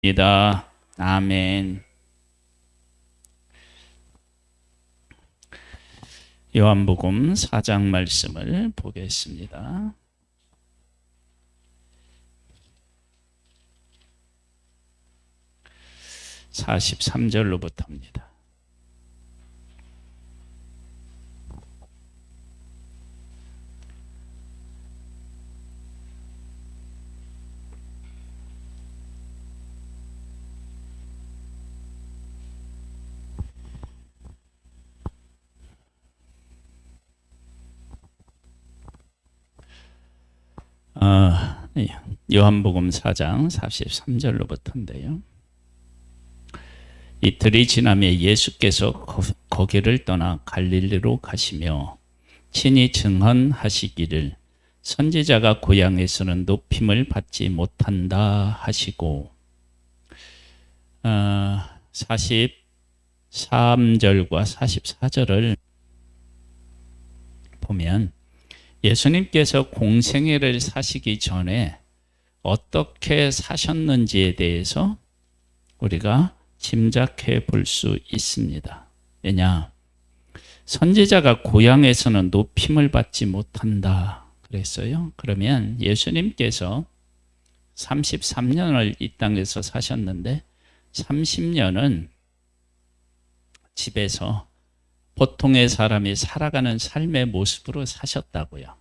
이다. 아멘. 요한복음 4장 말씀을 보겠습니다. 43절로부터입니다. 요한복음 4장 43절로부터인데요. 이틀이 지나며 예수께서 거기를 떠나 갈릴리로 가시며 친히 증언하시기를 선지자가 고향에서는 높임을 받지 못한다 하시고 43절과 44절을 보면 예수님께서 공생애를 사시기 전에 어떻게 사셨는지에 대해서 우리가 짐작해 볼 수 있습니다. 왜냐? 선지자가 고향에서는 높임을 받지 못한다 그랬어요. 그러면 예수님께서 33년을 이 땅에서 사셨는데 30년은 집에서 보통의 사람이 살아가는 삶의 모습으로 사셨다고요.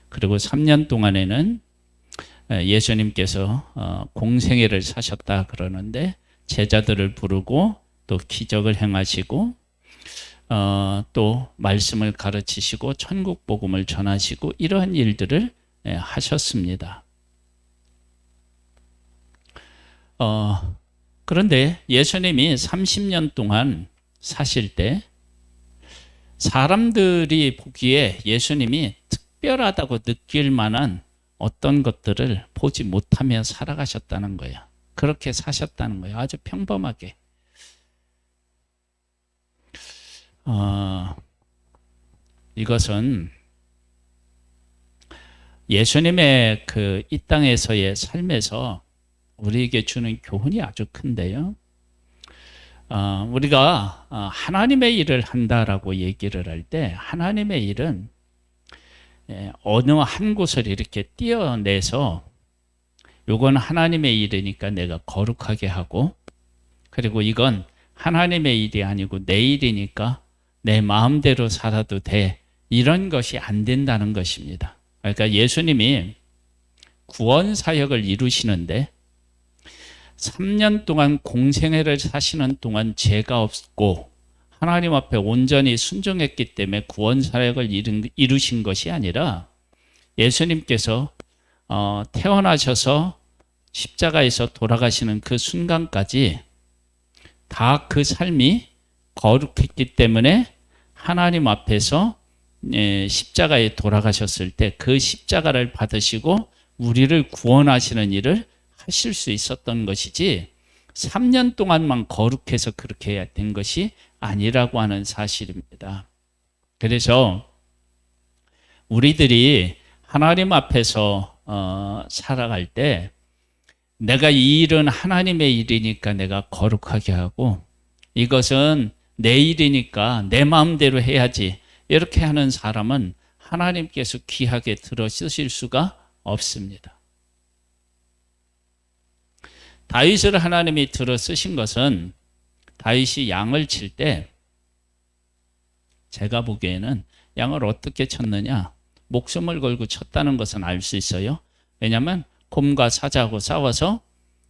그리고 3년 동안에는 예수님께서 공생애를 사셨다 그러는데 제자들을 부르고 또 기적을 행하시고 또 말씀을 가르치시고 천국 복음을 전하시고 이러한 일들을 하셨습니다. 그런데 예수님이 30년 동안 사실 때 사람들이 보기에 예수님이 특별하다고 느낄 만한 어떤 것들을 보지 못하며 살아가셨다는 거예요. 그렇게 사셨다는 거예요. 아주 평범하게. 이것은 예수님의 그 이 땅에서의 삶에서 우리에게 주는 교훈이 아주 큰데요. 우리가 하나님의 일을 한다라고 얘기를 할 때 하나님의 일은 어느 한 곳을 이렇게 띄어내서 이건 하나님의 일이니까 내가 거룩하게 하고 그리고 이건 하나님의 일이 아니고 내 일이니까 내 마음대로 살아도 돼. 이런 것이 안 된다는 것입니다. 그러니까 예수님이 구원 사역을 이루시는데 3년 동안 공생애를 사시는 동안 죄가 없고 하나님 앞에 온전히 순종했기 때문에 구원 사역을 이루신 것이 아니라 예수님께서 태어나셔서 십자가에서 돌아가시는 그 순간까지 다 그 삶이 거룩했기 때문에 하나님 앞에서 십자가에 돌아가셨을 때 그 십자가를 받으시고 우리를 구원하시는 일을 하실 수 있었던 것이지 3년 동안만 거룩해서 그렇게 해야 된 것이 아니라고 하는 사실입니다. 그래서 우리들이 하나님 앞에서 살아갈 때 내가 이 일은 하나님의 일이니까 내가 거룩하게 하고 이것은 내 일이니까 내 마음대로 해야지 이렇게 하는 사람은 하나님께서 귀하게 들어 쓰실 수가 없습니다. 다윗을 하나님이 들어 쓰신 것은 다윗이 양을 칠 때 제가 보기에는 양을 어떻게 쳤느냐 목숨을 걸고 쳤다는 것은 알 수 있어요. 왜냐하면 곰과 사자하고 싸워서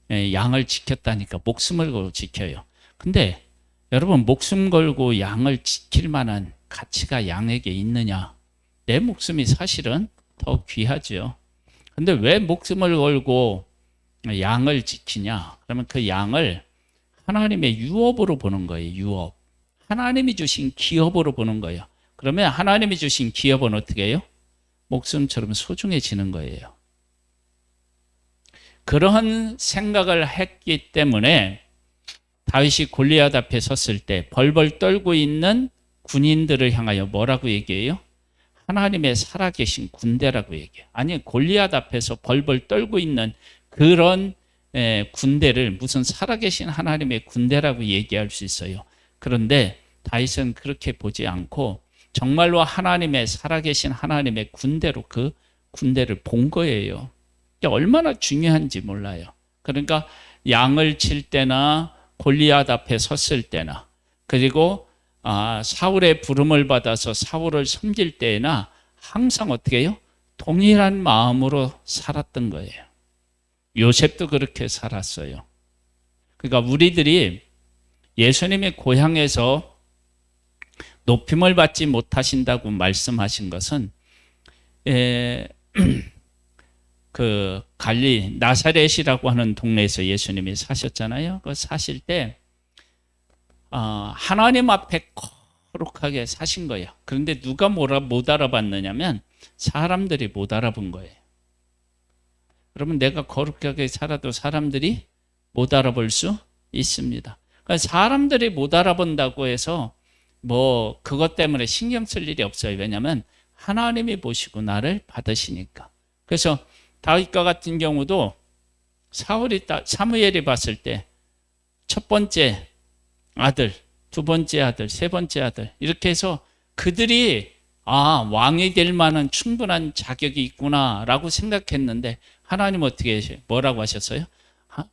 양을 지켰다니까 목숨을 걸고 지켜요. 근데 여러분 목숨 걸고 양을 지킬 만한 가치가 양에게 있느냐? 내 목숨이 사실은 더 귀하죠. 근데 왜 목숨을 걸고 양을 지키냐? 그러면 그 양을 하나님의 유업으로 보는 거예요. 유업. 하나님이 주신 기업으로 보는 거예요. 그러면 하나님이 주신 기업은 어떻게 해요? 목숨처럼 소중해지는 거예요. 그러한 생각을 했기 때문에 다윗이 골리앗 앞에 섰을 때 벌벌 떨고 있는 군인들을 향하여 뭐라고 얘기해요? 하나님의 살아계신 군대라고 얘기해요. 아니 골리앗 앞에서 벌벌 떨고 있는 그런 군대를 무슨 살아계신 하나님의 군대라고 얘기할 수 있어요. 그런데 다윗은 그렇게 보지 않고 정말로 하나님의 살아계신 하나님의 군대로 그 군대를 본 거예요. 얼마나 중요한지 몰라요. 그러니까 양을 칠 때나 골리앗 앞에 섰을 때나 그리고 사울의 부름을 받아서 사울을 섬길 때나 항상 어떻게 해요? 동일한 마음으로 살았던 거예요. 요셉도 그렇게 살았어요. 그러니까 우리들이 예수님의 고향에서 높임을 받지 못하신다고 말씀하신 것은 그 갈리 나사렛이라고 하는 동네에서 예수님이 사셨잖아요. 그 사실 때 하나님 앞에 거룩하게 사신 거예요. 그런데 누가 못 알아봤느냐면 사람들이 못 알아본 거예요. 그러면 내가 거룩하게 살아도 사람들이 못 알아볼 수 있습니다. 그러니까 사람들이 못 알아본다고 해서 뭐 그것 때문에 신경 쓸 일이 없어요. 왜냐하면 하나님이 보시고 나를 받으시니까. 그래서 다윗과 같은 경우도 사무엘이 봤을 때 첫 번째 아들, 두 번째 아들, 세 번째 아들 이렇게 해서 그들이 왕이 될 만한 충분한 자격이 있구나라고 생각했는데 하나님 어떻게 뭐라고 하셨어요?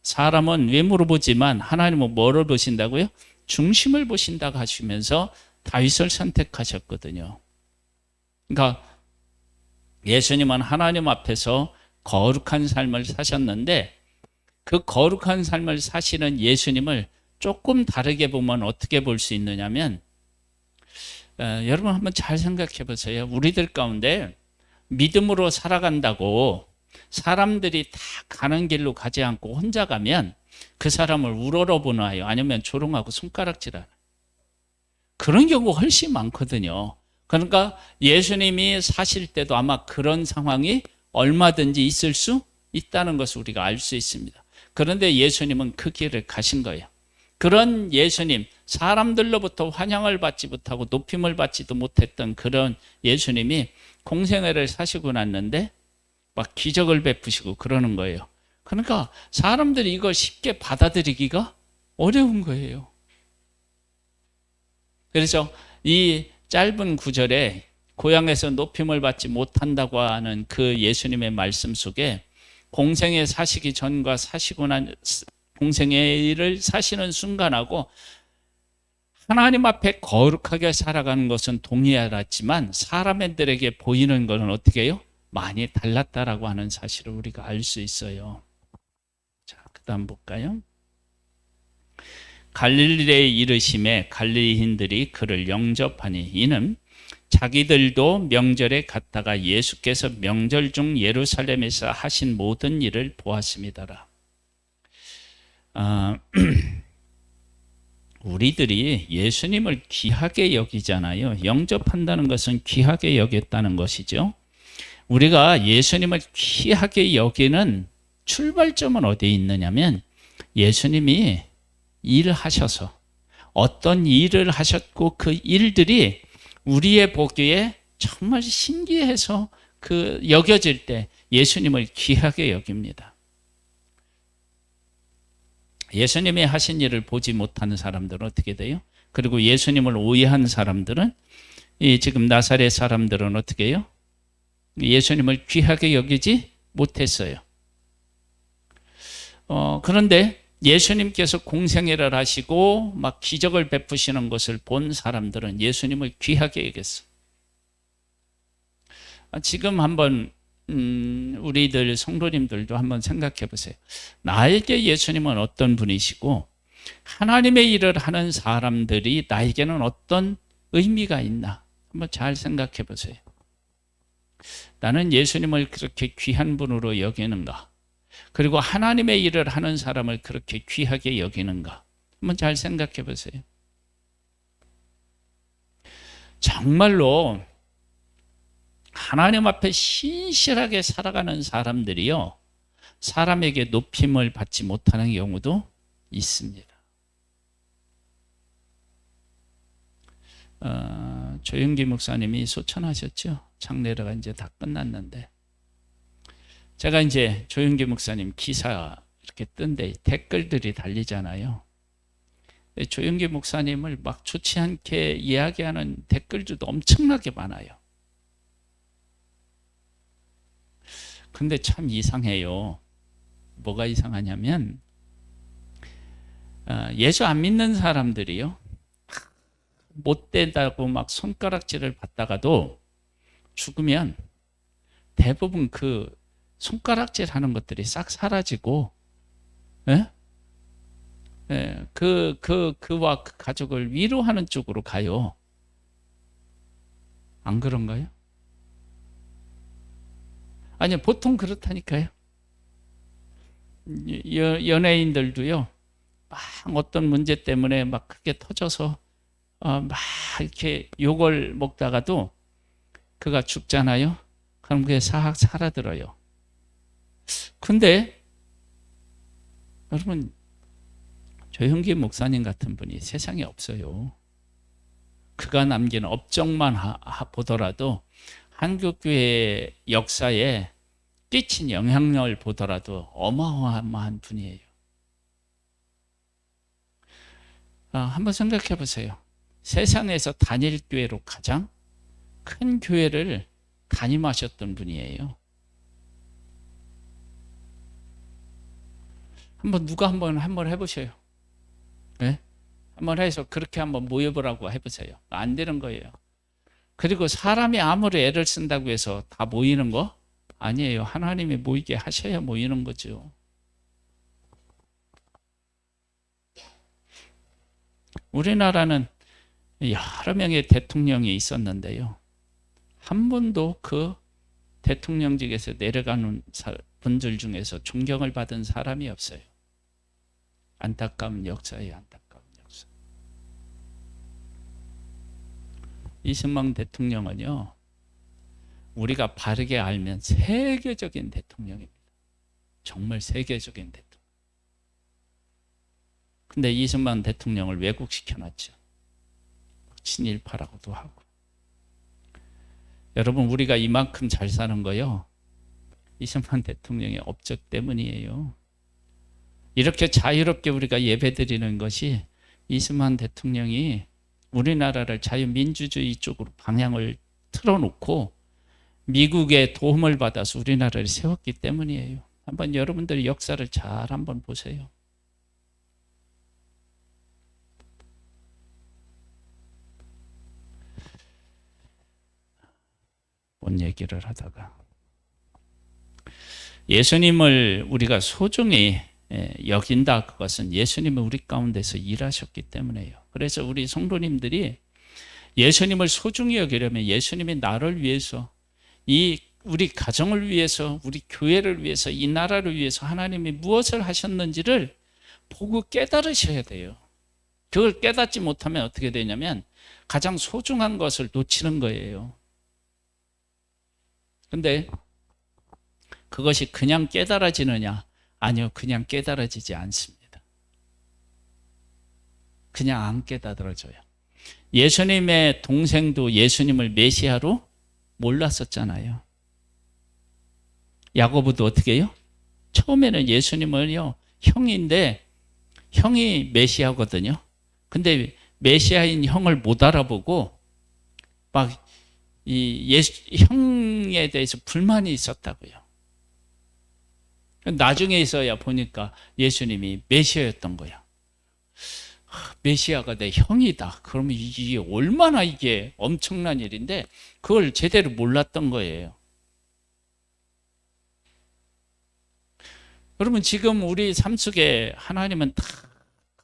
사람은 외모를 보지만 하나님은 뭐를 보신다고요? 중심을 보신다고 하시면서 다윗을 선택하셨거든요. 그러니까 예수님은 하나님 앞에서 거룩한 삶을 사셨는데 그 거룩한 삶을 사시는 예수님을 조금 다르게 보면 어떻게 볼 수 있느냐면 여러분 한번 잘 생각해 보세요. 우리들 가운데 믿음으로 살아간다고 사람들이 다 가는 길로 가지 않고 혼자 가면 그 사람을 우러러보나요? 아니면 조롱하고 손가락질하나요? 그런 경우가 훨씬 많거든요. 그러니까 예수님이 사실 때도 아마 그런 상황이 얼마든지 있을 수 있다는 것을 우리가 알 수 있습니다. 그런데 예수님은 그 길을 가신 거예요. 그런 예수님, 사람들로부터 환영을 받지 못하고 높임을 받지도 못했던 그런 예수님이 공생애를 사시고 났는데 막 기적을 베푸시고 그러는 거예요. 그러니까 사람들이 이걸 쉽게 받아들이기가 어려운 거예요. 그래서 이 짧은 구절에 고향에서 높임을 받지 못한다고 하는 그 예수님의 말씀 속에 공생애 사시기 전과 사시고 난 공생애를 사시는 순간하고 하나님 앞에 거룩하게 살아가는 것은 동일하지만 사람들에게 보이는 것은 어떻게 해요? 많이 달랐다라고 하는 사실을 우리가 알 수 있어요. 자, 그다음 볼까요? 갈릴리에 이르심에 갈릴리인들이 그를 영접하니 이는 자기들도 명절에 갔다가 예수께서 명절 중 예루살렘에서 하신 모든 일을 보았습니다라. 우리들이 예수님을 귀하게 여기잖아요. 영접한다는 것은 귀하게 여겼다는 것이죠. 우리가 예수님을 귀하게 여기는 출발점은 어디에 있느냐면 예수님이 일하셔서 어떤 일을 하셨고 그 일들이 우리의 보기에 정말 신기해서 그 여겨질 때 예수님을 귀하게 여깁니다. 예수님이 하신 일을 보지 못하는 사람들은 어떻게 돼요? 그리고 예수님을 오해한 사람들은 지금 나사렛 사람들은 어떻게 해요? 예수님을 귀하게 여기지 못했어요. 그런데 예수님께서 공생애를 하시고 막 기적을 베푸시는 것을 본 사람들은 예수님을 귀하게 여겼어. 지금 한번 우리들 성도님들도 한번 생각해 보세요. 나에게 예수님은 어떤 분이시고 하나님의 일을 하는 사람들이 나에게는 어떤 의미가 있나 한번 잘 생각해 보세요. 나는 예수님을 그렇게 귀한 분으로 여기는가? 그리고 하나님의 일을 하는 사람을 그렇게 귀하게 여기는가? 한번 잘 생각해 보세요. 정말로 하나님 앞에 신실하게 살아가는 사람들이요, 사람에게 높임을 받지 못하는 경우도 있습니다. 조영기 목사님이 소천하셨죠? 장례가 이제 다 끝났는데 제가 이제 조영기 목사님 기사 이렇게 뜬데 댓글들이 달리잖아요. 조영기 목사님을 막 좋지 않게 이야기하는 댓글들도 엄청나게 많아요. 근데 참 이상해요. 뭐가 이상하냐면 예수 안 믿는 사람들이요, 못되다고 막 손가락질을 받다가도 죽으면 대부분 그 손가락질 하는 것들이 싹 사라지고, 예? 예, 그와 그 가족을 위로하는 쪽으로 가요. 안 그런가요? 아니, 보통 그렇다니까요. 연예인들도요, 막 어떤 문제 때문에 막 크게 터져서 막 이렇게 욕을 먹다가도 그가 죽잖아요. 그럼 그게 싹 사라들어요. 근데 여러분, 조형기 목사님 같은 분이 세상에 없어요. 그가 남긴 업적만 보더라도 한국교회 역사에 끼친 영향력을 보더라도 어마어마한 분이에요. 한번 생각해 보세요. 세상에서 단일 교회로 가장 큰 교회를 담임하셨던 분이에요. 누가 한번 해보세요. 네? 한번 해서 그렇게 한번 모여보라고 해보세요. 안 되는 거예요. 그리고 사람이 아무리 애를 쓴다고 해서 다 모이는 거 아니에요. 하나님이 모이게 하셔야 모이는 거죠. 우리나라는 여러 명의 대통령이 있었는데요, 한 번도 그 대통령직에서 내려가는 분들 중에서 존경을 받은 사람이 없어요. 안타까운 역사예요. 안타까운 역사. 이승만 대통령은요, 우리가 바르게 알면 세계적인 대통령입니다. 정말 세계적인 대통령. 근데 이승만 대통령을 왜곡시켜놨죠. 친일파라고도 하고. 여러분, 우리가 이만큼 잘 사는 거요, 이승만 대통령의 업적 때문이에요. 이렇게 자유롭게 우리가 예배드리는 것이 이승만 대통령이 우리나라를 자유민주주의 쪽으로 방향을 틀어놓고 미국의 도움을 받아서 우리나라를 세웠기 때문이에요. 한번 여러분들이 역사를 잘 한번 보세요. 뭔 얘기를 하다가, 예수님을 우리가 소중히 여긴다, 그것은 예수님은 우리 가운데서 일하셨기 때문에요. 그래서 우리 성도님들이 예수님을 소중히 여기려면 예수님이 나를 위해서, 우리 가정을 위해서, 우리 교회를 위해서, 이 나라를 위해서 하나님이 무엇을 하셨는지를 보고 깨달으셔야 돼요. 그걸 깨닫지 못하면 어떻게 되냐면 가장 소중한 것을 놓치는 거예요. 근데 그것이 그냥 깨달아지느냐? 아니요, 그냥 깨달아지지 않습니다. 그냥 안 깨달아져요. 예수님의 동생도 예수님을 메시아로 몰랐었잖아요. 야고보도 어떻게 해요? 처음에는 예수님을요, 형인데 형이 메시아거든요. 근데 메시아인 형을 못 알아보고 막 형에 대해서 불만이 있었다고요. 나중에서야 보니까 예수님이 메시아였던 거야. 메시아가 내 형이다. 그러면 이게 얼마나 이게 엄청난 일인데 그걸 제대로 몰랐던 거예요. 여러분, 지금 우리 삶 속에 하나님은 다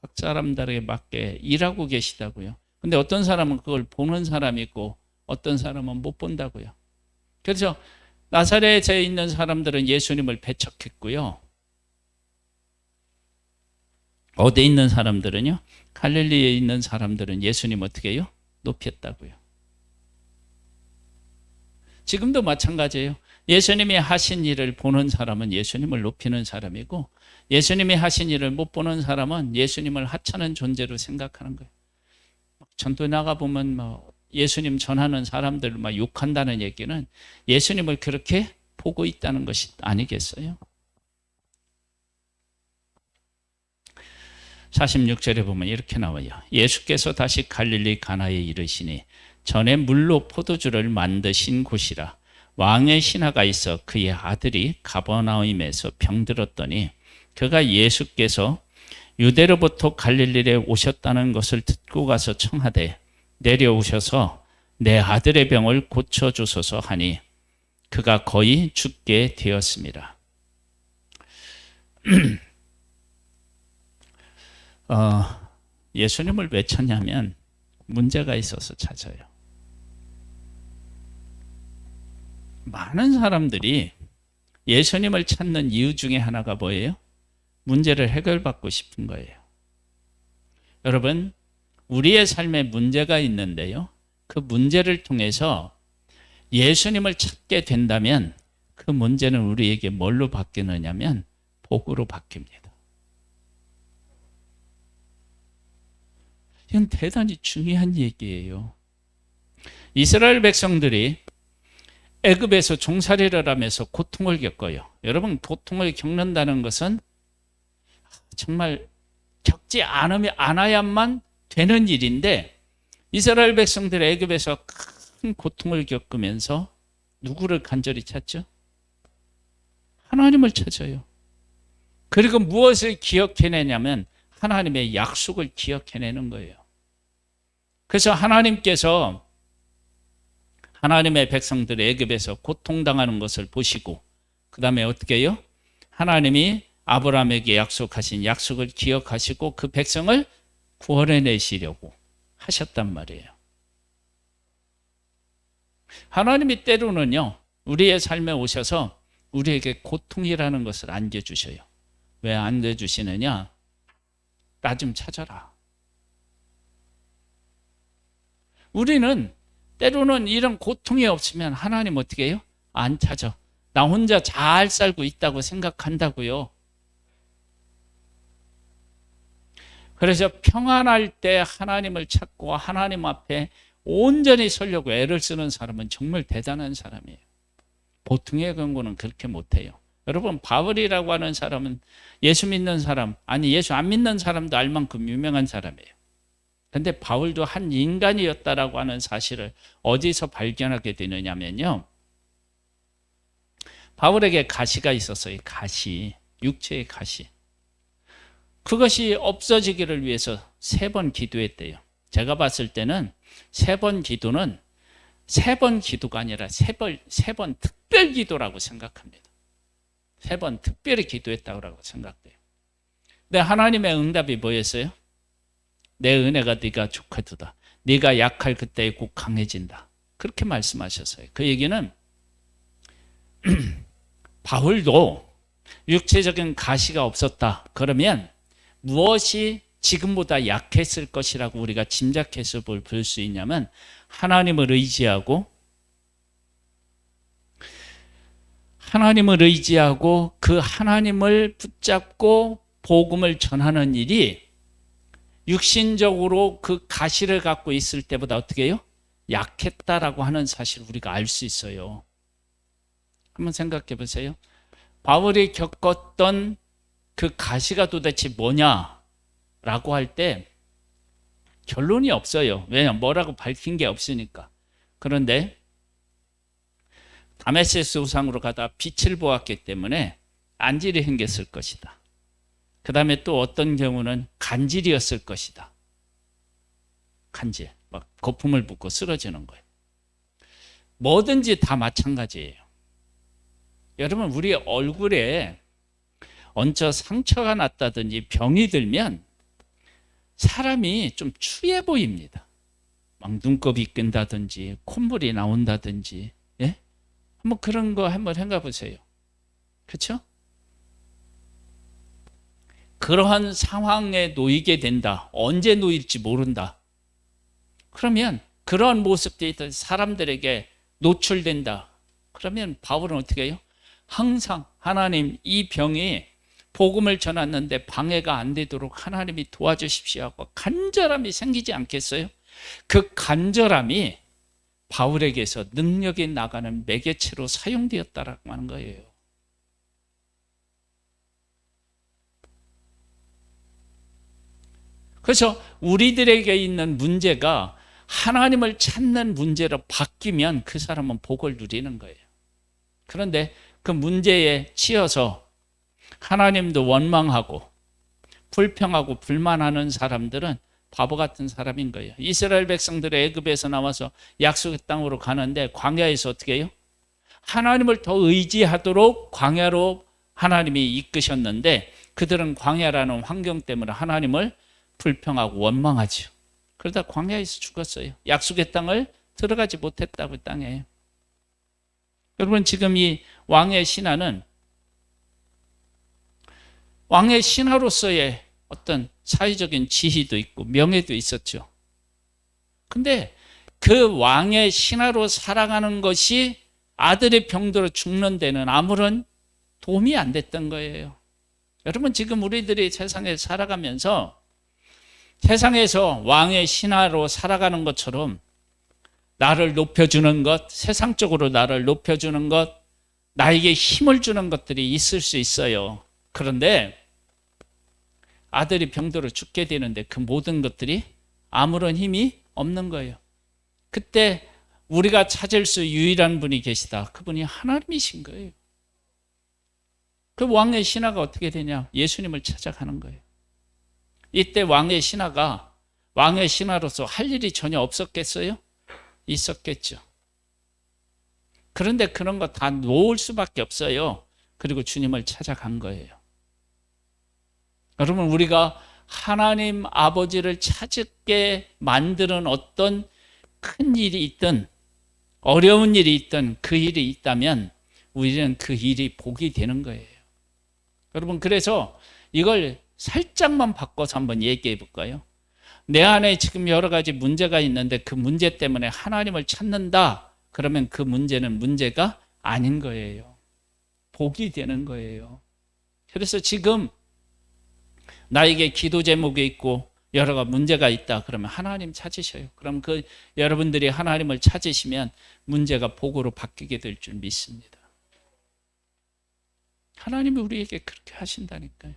각 사람들에게 맞게 일하고 계시다고요. 근데 어떤 사람은 그걸 보는 사람이 있고 어떤 사람은 못 본다고요. 그래서 나사렛에 있는 사람들은 예수님을 배척했고요. 어디에 있는 사람들은요? 갈릴리에 있는 사람들은 예수님 어떻게 해요? 높였다고요. 지금도 마찬가지예요. 예수님이 하신 일을 보는 사람은 예수님을 높이는 사람이고, 예수님이 하신 일을 못 보는 사람은 예수님을 하찮은 존재로 생각하는 거예요. 전도에 나가보면 예수님 전하는 사람들 막 욕한다는 얘기는 예수님을 그렇게 보고 있다는 것이 아니겠어요? 46절에 보면 이렇게 나와요. 예수께서 다시 갈릴리 가나에 이르시니 전에 물로 포도주를 만드신 곳이라. 왕의 신하가 있어 그의 아들이 가버나움에서 병들었더니 그가 예수께서 유대로부터 갈릴리에 오셨다는 것을 듣고 가서 청하되 내려오셔서 내 아들의 병을 고쳐주소서 하니 그가 거의 죽게 되었습니다. 예수님을 왜 찾냐면 문제가 있어서 찾아요. 많은 사람들이 예수님을 찾는 이유 중에 하나가 뭐예요? 문제를 해결받고 싶은 거예요. 여러분, 우리의 삶에 문제가 있는데요. 그 문제를 통해서 예수님을 찾게 된다면 그 문제는 우리에게 뭘로 바뀌느냐면 복으로 바뀝니다. 이건 대단히 중요한 얘기예요. 이스라엘 백성들이 애굽에서 종살이를 하면서 고통을 겪어요. 여러분, 고통을 겪는다는 것은 정말 겪지 않아야만 되는 일인데 이스라엘 백성들이 애굽에서 큰 고통을 겪으면서 누구를 간절히 찾죠? 하나님을 찾아요. 그리고 무엇을 기억해내냐면 하나님의 약속을 기억해내는 거예요. 그래서 하나님께서 하나님의 백성들이 애굽에서 고통당하는 것을 보시고 그 다음에 어떻게 해요? 하나님이 아브라함에게 약속하신 약속을 기억하시고 그 백성을 구원해내시려고 하셨단 말이에요. 하나님이 때로는요, 우리의 삶에 오셔서 우리에게 고통이라는 것을 안겨주셔요. 왜 안겨주시느냐? 나 좀 찾아라. 우리는 때로는 이런 고통이 없으면 하나님 어떻게 해요? 안 찾아. 나 혼자 잘 살고 있다고 생각한다고요. 그래서 평안할 때 하나님을 찾고 하나님 앞에 온전히 서려고 애를 쓰는 사람은 정말 대단한 사람이에요. 보통의 경우는 그렇게 못해요. 여러분, 바울이라고 하는 사람은 예수 믿는 사람, 아니 예수 안 믿는 사람도 알 만큼 유명한 사람이에요. 근데 바울도 한 인간이었다라고 하는 사실을 어디서 발견하게 되느냐면요, 바울에게 가시가 있었어요. 가시, 육체의 가시. 그것이 없어지기를 위해서 3번 기도했대요. 제가 봤을 때는 3번 기도는 3번 기도가 아니라 3번 특별 기도라고 생각합니다. 3번 특별히 기도했다고 생각돼요. 근데 하나님의 응답이 뭐였어요? 내 은혜가 네가 족하도다. 네가 약할 그때에 곧 강해진다. 그렇게 말씀하셨어요. 그 얘기는 바울도 육체적인 가시가 없었다. 그러면 무엇이 지금보다 약했을 것이라고 우리가 짐작해서 볼 수 있냐면 하나님을 의지하고 그 하나님을 붙잡고 복음을 전하는 일이 육신적으로 그 가시를 갖고 있을 때보다 어떻게 해요? 약했다라고 하는 사실을 우리가 알 수 있어요. 한번 생각해 보세요. 바울이 겪었던 그 가시가 도대체 뭐냐라고 할 때 결론이 없어요. 왜냐하면 뭐라고 밝힌 게 없으니까. 그런데 다메섹 우상으로 가다 빛을 보았기 때문에 안질이 생겼을 것이다. 그 다음에 또 어떤 경우는 간질이었을 것이다. 간질, 막 거품을 붓고 쓰러지는 거예요. 뭐든지 다 마찬가지예요. 여러분, 우리 얼굴에 얹혀 상처가 났다든지 병이 들면 사람이 좀 추해 보입니다. 막 눈곱이 끈다든지 콧물이 나온다든지, 예? 한번 그런 거 한번 생각해 보세요. 그렇죠? 그러한 상황에 놓이게 된다. 언제 놓일지 모른다. 그러면 그러한 모습들이 사람들에게 노출된다. 그러면 바울은 어떻게 해요? 항상 하나님, 이 병이 복음을 전했는데 방해가 안 되도록 하나님이 도와주십시오 하고 간절함이 생기지 않겠어요? 그 간절함이 바울에게서 능력이 나가는 매개체로 사용되었다라고 하는 거예요. 그래서 우리들에게 있는 문제가 하나님을 찾는 문제로 바뀌면 그 사람은 복을 누리는 거예요. 그런데 그 문제에 치여서 하나님도 원망하고 불평하고 불만하는 사람들은 바보 같은 사람인 거예요. 이스라엘 백성들이 애굽에서 나와서 약속의 땅으로 가는데 광야에서 어떻게 해요? 하나님을 더 의지하도록 광야로 하나님이 이끄셨는데 그들은 광야라는 환경 때문에 하나님을 불평하고 원망하죠. 그러다 광야에서 죽었어요. 약속의 땅을 들어가지 못했다고 땅에. 여러분 지금 이 왕의 신하는 왕의 신하로서의 어떤 사회적인 지위도 있고 명예도 있었죠. 근데 그 왕의 신하로 살아가는 것이 아들의 병들어 죽는 데는 아무런 도움이 안 됐던 거예요. 여러분 지금 우리들이 세상에 살아가면서 세상에서 왕의 신하로 살아가는 것처럼 나를 높여주는 것, 세상적으로 나를 높여주는 것, 나에게 힘을 주는 것들이 있을 수 있어요. 그런데 아들이 병들어 죽게 되는데 그 모든 것들이 아무런 힘이 없는 거예요. 그때 우리가 찾을 수 유일한 분이 계시다. 그분이 하나님이신 거예요. 그 왕의 신하가 어떻게 되냐? 예수님을 찾아가는 거예요. 이때 왕의 신하가 왕의 신하로서 할 일이 전혀 없었겠어요? 있었겠죠. 그런데 그런 거 다 놓을 수밖에 없어요. 그리고 주님을 찾아간 거예요. 여러분 우리가 하나님 아버지를 찾게 만드는 어떤 큰 일이 있든 어려운 일이 있든 그 일이 있다면 우리는 그 일이 복이 되는 거예요. 여러분 그래서 이걸 살짝만 바꿔서 한번 얘기해 볼까요? 내 안에 지금 여러 가지 문제가 있는데 그 문제 때문에 하나님을 찾는다. 그러면 그 문제는 문제가 아닌 거예요. 복이 되는 거예요. 그래서 지금 나에게 기도 제목이 있고 여러 가지 문제가 있다. 그러면 하나님 찾으셔요. 그럼 그 여러분들이 하나님을 찾으시면 문제가 복으로 바뀌게 될 줄 믿습니다. 하나님이 우리에게 그렇게 하신다니까요.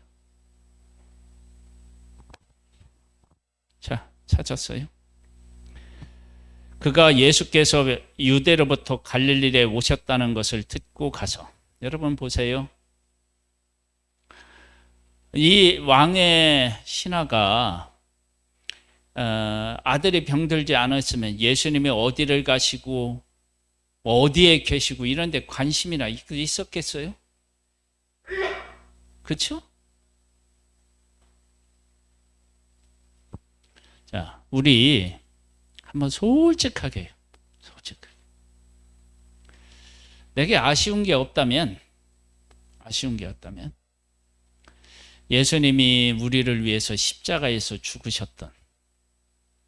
자, 찾았어요? 그가 예수께서 유대로부터 갈릴리에 오셨다는 것을 듣고 가서 여러분 보세요. 이 왕의 신하가 아들이 병들지 않았으면 예수님이 어디를 가시고 어디에 계시고 이런 데 관심이나 있었겠어요? 그렇죠? 자, 우리 한번 솔직하게 내게 아쉬운 게 없다면 예수님이 우리를 위해서 십자가에서 죽으셨던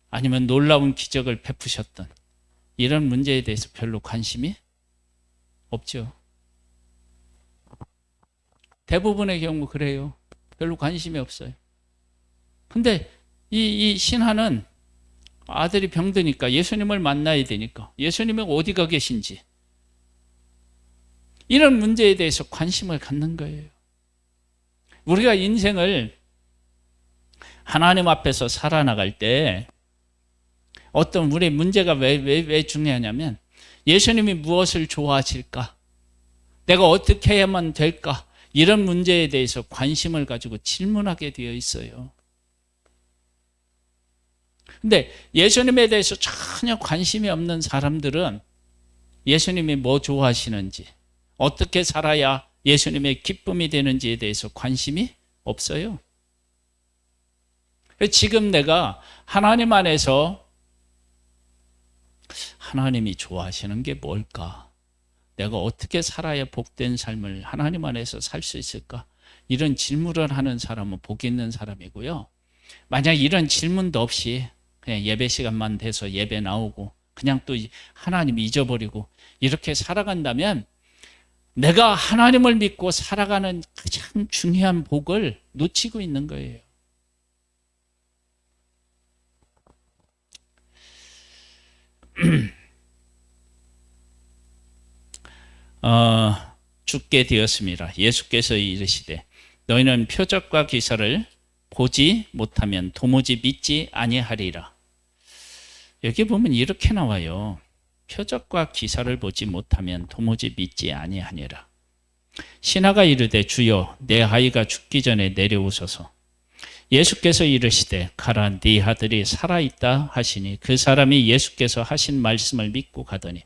아니면 놀라운 기적을 베푸셨던 이런 문제에 대해서 별로 관심이 없죠. 대부분의 경우 그래요. 별로 관심이 없어요. 근데 이 신하는 아들이 병드니까 예수님을 만나야 되니까 예수님이 어디가 계신지 이런 문제에 대해서 관심을 갖는 거예요. 우리가 인생을 하나님 앞에서 살아나갈 때 어떤 우리의 문제가 왜 중요하냐면 예수님이 무엇을 좋아하실까? 내가 어떻게 해야만 될까? 이런 문제에 대해서 관심을 가지고 질문하게 되어 있어요. 근데 예수님에 대해서 전혀 관심이 없는 사람들은 예수님이 뭐 좋아하시는지 어떻게 살아야 예수님의 기쁨이 되는지에 대해서 관심이 없어요. 지금 내가 하나님 안에서 하나님이 좋아하시는 게 뭘까? 내가 어떻게 살아야 복된 삶을 하나님 안에서 살 수 있을까? 이런 질문을 하는 사람은 복 있는 사람이고요. 만약 이런 질문도 없이 그냥 예배 시간만 돼서 예배 나오고 그냥 또 하나님 잊어버리고 이렇게 살아간다면 내가 하나님을 믿고 살아가는 가장 중요한 복을 놓치고 있는 거예요. 죽게 되었습니다. 예수께서 이르시되 너희는 표적과 기사를 보지 못하면 도무지 믿지 아니하리라. 여기 보면 이렇게 나와요. 표적과 기사를 보지 못하면 도무지 믿지 아니하니라. 신하가 이르되 주여 내 아이가 죽기 전에 내려오소서. 예수께서 이르시되 가라 네 아들이 살아있다 하시니 그 사람이 예수께서 하신 말씀을 믿고 가더니,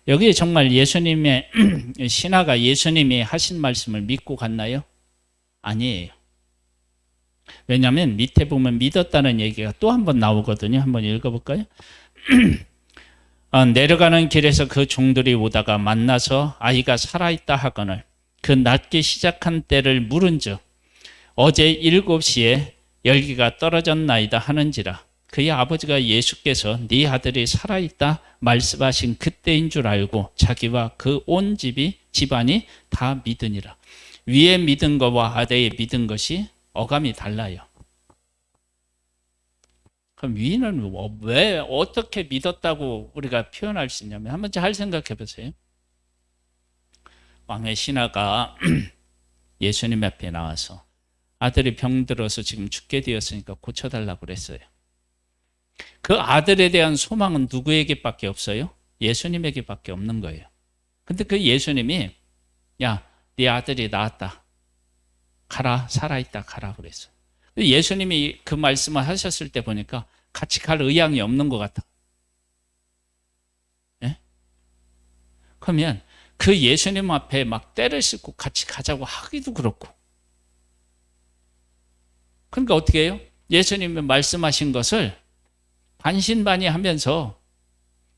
여기 정말 예수님의 신하가 예수님이 하신 말씀을 믿고 갔나요? 아니에요. 왜냐하면 밑에 보면 믿었다는 얘기가 또 한 번 나오거든요. 한번 읽어볼까요? 내려가는 길에서 그 종들이 오다가 만나서 아이가 살아있다 하거늘 그 낫기 시작한 때를 물은즉 어제 7시에 열기가 떨어졌나이다 하는지라. 그의 아버지가 예수께서 네 아들이 살아있다 말씀하신 그때인 줄 알고 자기와 그 온 집안이 다 믿으니라. 위에 믿은 것과 아래에 믿은 것이 어감이 달라요. 그럼 위는 왜 어떻게 믿었다고 우리가 표현할 수 있냐면, 한번 잘 생각해 보세요. 왕의 신하가 예수님 앞에 나와서 아들이 병들어서 지금 죽게 되었으니까 고쳐달라고 그랬어요. 그 아들에 대한 소망은 누구에게밖에 없어요? 예수님에게밖에 없는 거예요. 근데 그 예수님이 야, 네 아들이 나았다. 가라, 살아있다, 가라 그랬어요. 예수님이 그 말씀을 하셨을 때 보니까 같이 갈 의향이 없는 것 같아. 예? 그러면 그 예수님 앞에 막 때를 싣고 같이 가자고 하기도 그렇고. 그러니까 어떻게 해요? 예수님이 말씀하신 것을 반신반의하면서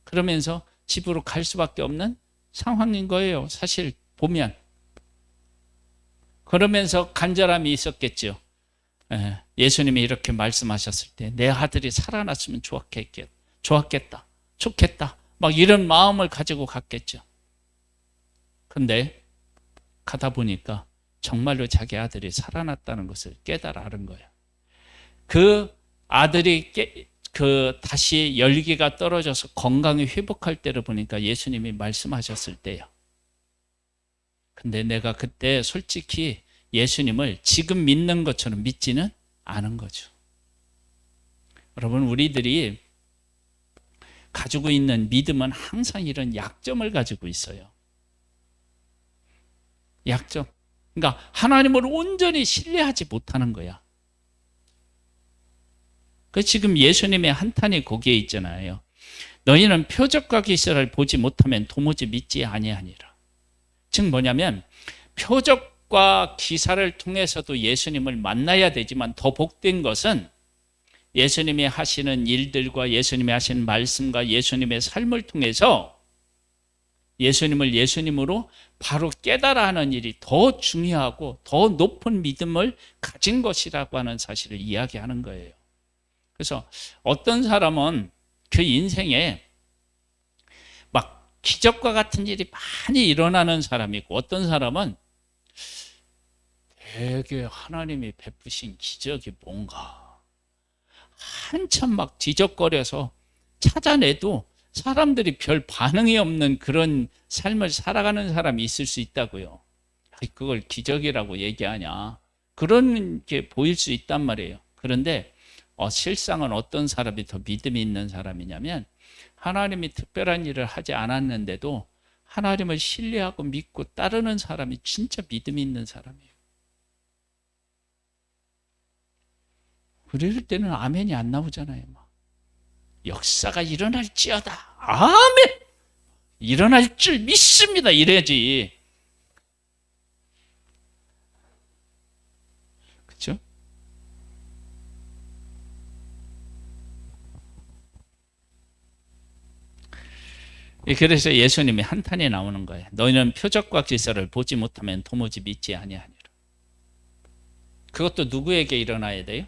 그러면서 집으로 갈 수밖에 없는 상황인 거예요. 사실 보면. 그러면서 간절함이 있었겠죠. 예수님이 이렇게 말씀하셨을 때 내 아들이 살아났으면 좋겠다. 좋겠다. 막 이런 마음을 가지고 갔겠죠. 근데 가다 보니까 정말로 자기 아들이 살아났다는 것을 깨달아 알은 거예요. 그 아들이 다시 열기가 떨어져서 건강이 회복할 때를 보니까 예수님이 말씀하셨을 때요. 근데 내가 그때 솔직히 예수님을 지금 믿는 것처럼 믿지는 않은 거죠. 여러분, 우리들이 가지고 있는 믿음은 항상 이런 약점을 가지고 있어요. 약점. 그러니까 하나님을 온전히 신뢰하지 못하는 거야. 그 지금 예수님의 한탄이 거기에 있잖아요. 너희는 표적과 기사를 보지 못하면 도무지 믿지 아니하니라. 즉 뭐냐면 표적과 기사를 통해서도 예수님을 만나야 되지만 더 복된 것은 예수님이 하시는 일들과 예수님이 하시는 말씀과 예수님의 삶을 통해서 예수님을 예수님으로 바로 깨달아 하는 일이 더 중요하고 더 높은 믿음을 가진 것이라고 하는 사실을 이야기하는 거예요. 그래서 어떤 사람은 그 인생에 막 기적과 같은 일이 많이 일어나는 사람이 있고, 어떤 사람은 되게 하나님이 베푸신 기적이 뭔가 한참 막 뒤적거려서 찾아내도 사람들이 별 반응이 없는 그런 삶을 살아가는 사람이 있을 수 있다고요. 그걸 기적이라고 얘기하냐, 그런 게 보일 수 있단 말이에요. 그런데 실상은 어떤 사람이 더 믿음이 있는 사람이냐면, 하나님이 특별한 일을 하지 않았는데도 하나님을 신뢰하고 믿고 따르는 사람이 진짜 믿음이 있는 사람이에요. 그럴 때는 아멘이 안 나오잖아요. 막. 역사가 일어날지어다. 아멘! 일어날 줄 믿습니다. 이래야지. 그렇죠? 그래서 예수님이 한탄에 나오는 거예요. 너희는 표적과 기사를 보지 못하면 도무지 믿지 아니하니라. 그것도 누구에게 일어나야 돼요?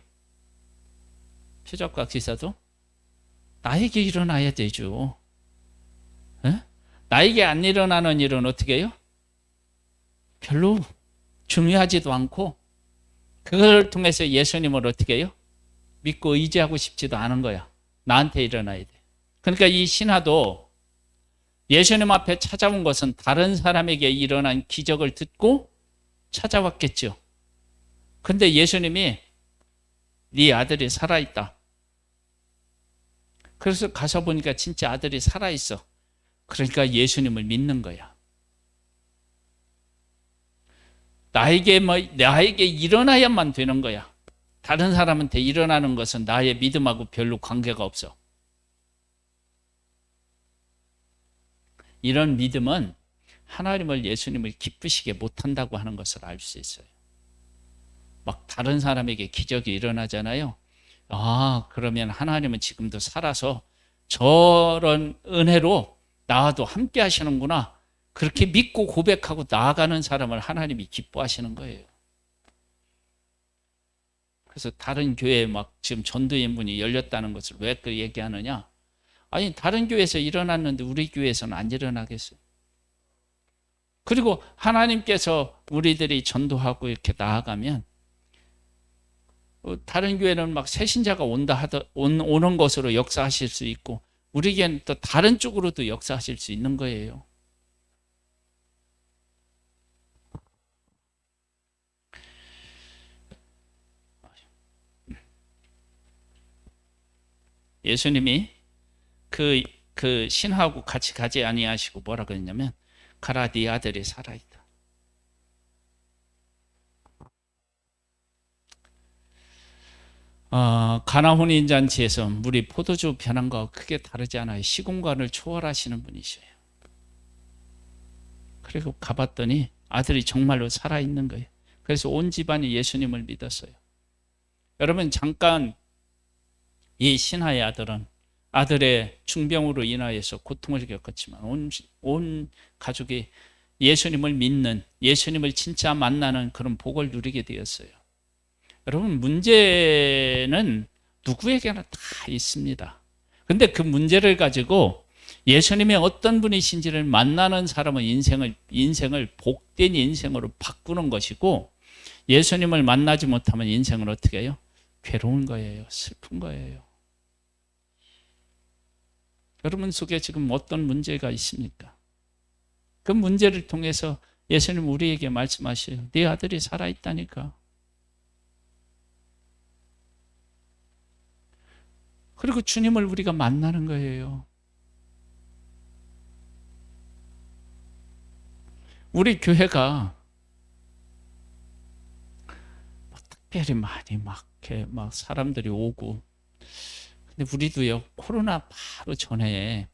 표적과 기사도 나에게 일어나야 되죠. 에? 나에게 안 일어나는 일은 어떻게 해요? 별로 중요하지도 않고, 그걸 통해서 예수님을 어떻게 해요? 믿고 의지하고 싶지도 않은 거야. 나한테 일어나야 돼. 그러니까 이 신하도 예수님 앞에 찾아온 것은 다른 사람에게 일어난 기적을 듣고 찾아왔겠죠. 근데 예수님이 네 아들이 살아있다. 그래서 가서 보니까 진짜 아들이 살아있어. 그러니까 예수님을 믿는 거야. 나에게 일어나야만 되는 거야. 다른 사람한테 일어나는 것은 나의 믿음하고 별로 관계가 없어. 이런 믿음은 하나님을, 예수님을 기쁘시게 못한다고 하는 것을 알 수 있어요. 막 다른 사람에게 기적이 일어나잖아요. 그러면 하나님은 지금도 살아서 저런 은혜로 나와도 함께 하시는구나. 그렇게 믿고 고백하고 나아가는 사람을 하나님이 기뻐하시는 거예요. 그래서 다른 교회에 막 지금 전도의 문이 열렸다는 것을 왜 그 얘기하느냐? 아니, 다른 교회에서 일어났는데 우리 교회에서는 안 일어나겠어요. 그리고 하나님께서 우리들이 전도하고 이렇게 나아가면 다른 교회는 막 새신자가 오는 것으로 역사하실 수 있고 우리 교회는 또 다른 쪽으로도 역사하실 수 있는 거예요. 예수님이 그 신하고 같이 가지 아니하시고 뭐라 그랬냐면 가라, 네 아들이 살아있다. 가나 혼인잔치에서 물이 포도주 변한 거와 크게 다르지 않아요. 시공간을 초월하시는 분이셔요. 그리고 가봤더니 아들이 정말로 살아있는 거예요. 그래서 온 집안이 예수님을 믿었어요. 여러분, 잠깐 이 신하의 아들은 아들의 중병으로 인하여서 고통을 겪었지만 온 가족이 예수님을 믿는, 예수님을 진짜 만나는 그런 복을 누리게 되었어요. 여러분, 문제는 누구에게나 다 있습니다. 근데 그 문제를 가지고 예수님의 어떤 분이신지를 만나는 사람은 인생을 복된 인생으로 바꾸는 것이고, 예수님을 만나지 못하면 인생을 어떻게 해요? 괴로운 거예요. 슬픈 거예요. 여러분 속에 지금 어떤 문제가 있습니까? 그 문제를 통해서 예수님 우리에게 말씀하셔요. 네 아들이 살아있다니까. 그리고 주님을 우리가 만나는 거예요. 우리 교회가 특별히 많이 막 사람들이 오고, 근데 우리도요, 코로나 바로 전에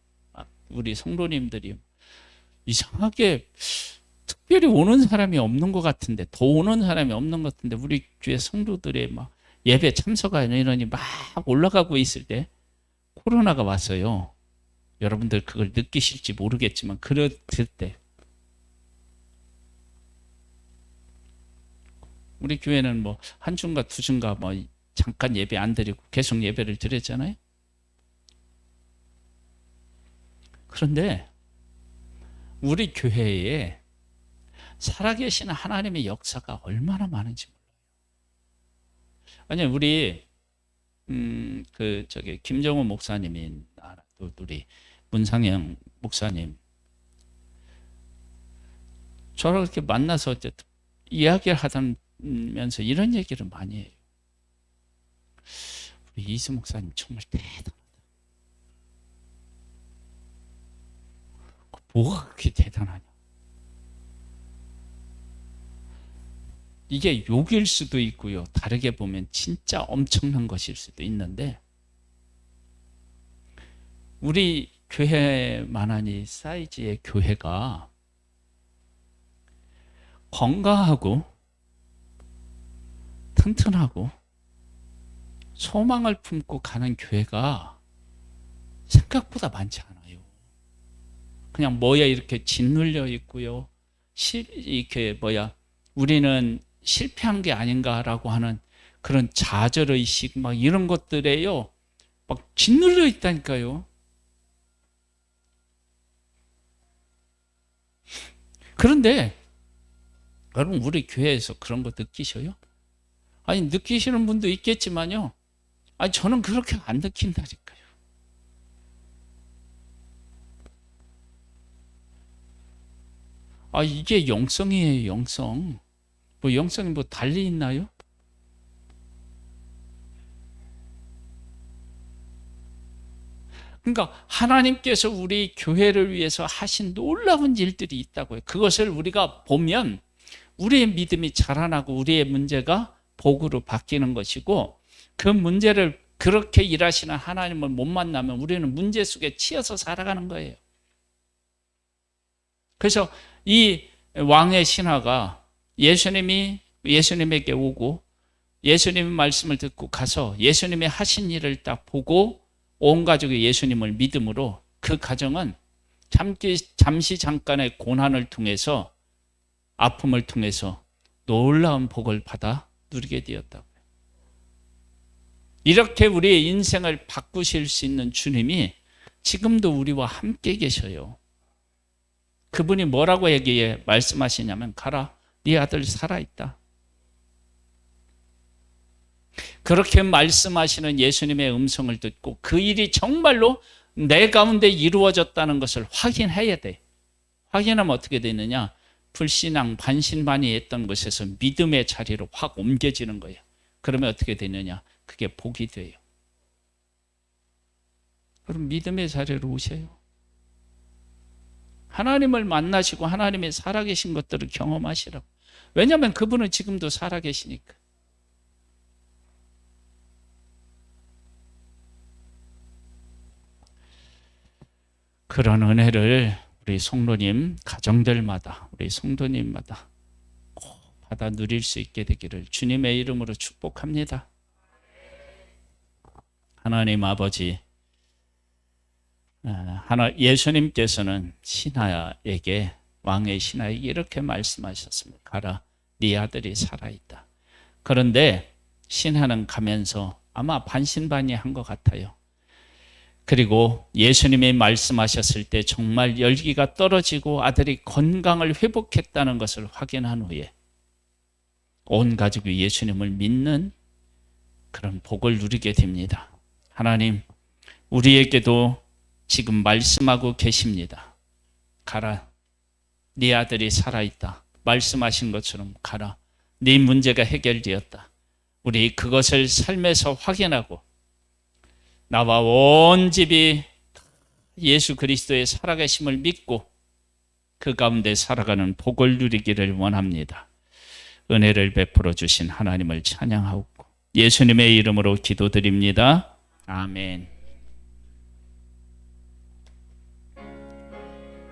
우리 성도님들이 이상하게 특별히 오는 사람이 없는 것 같은데, 더 오는 사람이 없는 것 같은데, 우리 교회 성도들의 막 예배 참석하는 인원이 막 올라가고 있을 때 코로나가 왔어요. 여러분들 그걸 느끼실지 모르겠지만 그랬을 때 우리 교회는 뭐 한 주인가 두 주인가 뭐 잠깐 예배 안 드리고 계속 예배를 드렸잖아요. 그런데 우리 교회에 살아계신 하나님의 역사가 얼마나 많은지 몰라요. 아니, 우리 김정은 목사님이 또 우리 문상영 목사님 저를 이렇게 만나서 이야기를 하면서 이런 얘기를 많이 해요. 우리 이수 목사님 정말 대단하다. 뭐가 그렇게 대단하냐? 이게 욕일 수도 있고요. 다르게 보면 진짜 엄청난 것일 수도 있는데, 우리 교회만한 사이즈의 교회가 건강하고 튼튼하고 소망을 품고 가는 교회가 생각보다 많지 않아요. 그냥 이렇게 짓눌려 있고요. 우리는 실패한 게 아닌가라고 하는 그런 좌절의식 막 이런 것들에요. 막 짓눌려 있다니까요. 그런데 여러분, 우리 교회에서 그런 거 느끼셔요? 아니, 느끼시는 분도 있겠지만요. 아니, 저는 그렇게 안 느낀다니까요. 이게 영성이에요, 영성. 영성이 달리 있나요? 그러니까 하나님께서 우리 교회를 위해서 하신 놀라운 일들이 있다고요. 그것을 우리가 보면 우리의 믿음이 자라나고 우리의 문제가 복으로 바뀌는 것이고, 그 문제를 그렇게 일하시는 하나님을 못 만나면 우리는 문제 속에 치여서 살아가는 거예요. 그래서 이 왕의 신하가 예수님에게 오고 예수님의 말씀을 듣고 가서 예수님이 하신 일을 딱 보고 온 가족이 예수님을 믿음으로, 그 가정은 잠시 잠깐의 고난을 통해서, 아픔을 통해서 놀라운 복을 받아 누리게 되었다고요. 이렇게 우리의 인생을 바꾸실 수 있는 주님이 지금도 우리와 함께 계셔요. 그분이 뭐라고 말씀하시냐면, 가라, 네 아들 살아있다. 그렇게 말씀하시는 예수님의 음성을 듣고 그 일이 정말로 내 가운데 이루어졌다는 것을 확인해야 돼. 확인하면 어떻게 되느냐? 불신앙, 반신반의했던 것에서 믿음의 자리로 확 옮겨지는 거예요. 그러면 어떻게 되느냐? 그게 복이 돼요. 그럼 믿음의 자리로 오세요. 하나님을 만나시고 하나님의 살아계신 것들을 경험하시라고. 왜냐하면 그분은 지금도 살아계시니까. 그런 은혜를 우리 성도님 가정들마다, 우리 성도님마다 꼭 받아 누릴 수 있게 되기를 주님의 이름으로 축복합니다. 하나님 아버지, 예수님께서는 신하에게, 왕의 신하에게 이렇게 말씀하셨습니다. 가라, 네 아들이 살아있다. 그런데 신하는 가면서 아마 반신반의한 것 같아요. 그리고 예수님이 말씀하셨을 때 정말 열기가 떨어지고 아들이 건강을 회복했다는 것을 확인한 후에 온 가족이 예수님을 믿는 그런 복을 누리게 됩니다. 하나님, 우리에게도 지금 말씀하고 계십니다. 가라, 네 아들이 살아있다. 말씀하신 것처럼 가라, 네 문제가 해결되었다. 우리 그것을 삶에서 확인하고 나와 온 집이 예수 그리스도의 살아계심을 믿고 그 가운데 살아가는 복을 누리기를 원합니다. 은혜를 베풀어 주신 하나님을 찬양하고 예수님의 이름으로 기도드립니다. 아멘.